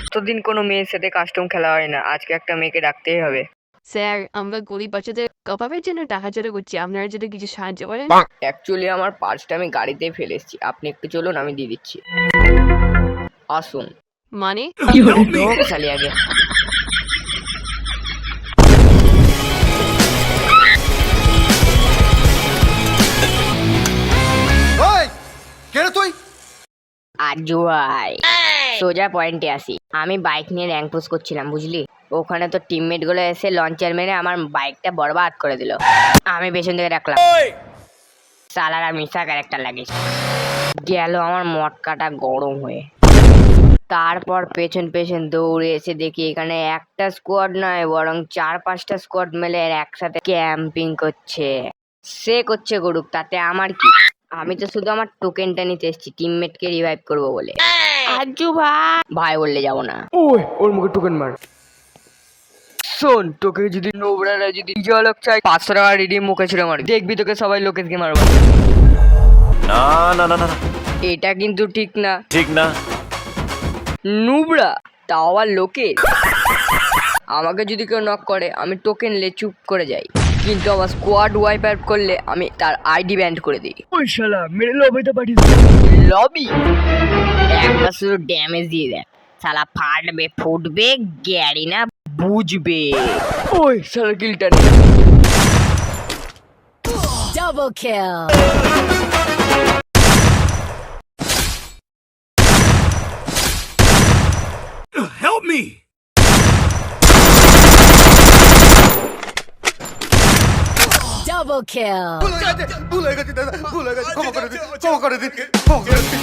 এতদিন কোনো মেয়ের সাথে কাস্টম খেলা হয় না, আজকে একটা মেয়েকে ডাকতেই হবে। স্যার, আমরা গরিব বাচ্চাদের কপাবের জন্য টাকা জড়ো করছি, আপনারা যদি কিছু সাহায্য করেন। অ্যাকচুয়ালি আমার পার্সটা আমি গাড়িতে ফেলে এসেছি, আপনি একটু চলুন, আমি দিয়ে দিচ্ছি। আসুন। মানে ঢোক শালি আগে। তুই আজু ভাই, সোজা পয়েন্টে আসি। আমি বাইক নিয়ে র্যাঙ্ক পুশ করছিলাম, বুঝলি? ওখানে তো টিমমেট গুলো এসে লঞ্চার মেরে আমার বাইকটা বরবাদ করে দিল। আমি পেছন থেকে রাখলাম, সালারা মিশা ক্যারেক্টার লাগিয়েছে। গেল আমার মটকাটা গরম হয়ে। তারপর পেছন পেছন দৌড়ে এসে দেখি এখানে একটা স্কোয়াড নয়, বরং 4-5টা স্কোয়াড মিলে একসাথে ক্যাম্পিং করছে। সে করছে করুক, তাতে আমার কি? আমি তো শুধু আমার টোকেনটা নিতে এসেছি, টিমমেটকে রিভাইভ করবো বলে। আজু ভাই ভাই বললে যাবো না। ওই ওর মুখে টোকেন মার। শোন, তোকে যদি নোবরারা যদি জলক চাই 500 টাকা রিডিম মুখে ছিল মার, দেখবি তোকে সবাই লোকেশকে মারবে। না না না না না, এটা কিন্তু ঠিক না। ঠিক না। নুবরা তাও আবার লোকে। আমাকে যদি কেউ নক করে আমি টোকেন লে চুপ করে যাই, কিন্তু আমার স্কোয়াড ওয়াইপ আউট করলে আমি তার আইডি ব্যান্ড করে দিই। ওই শালা মেরে লবিতে পাঠিয়ে দে। লবি একবার শুধু ড্যামেজ দিয়ে দেয়, শালা ফাটবে ফুটবে গ্যারি না বুঝবে। ওই শালা কিলটা নে। Double kill. Help me! Double kill. ভুল হয়ে গেছে দাদা, ভুল হয়ে গেছে, ক্ষমা করে দিন, ক্ষমা করে দিন, ক্ষমা করে দিন।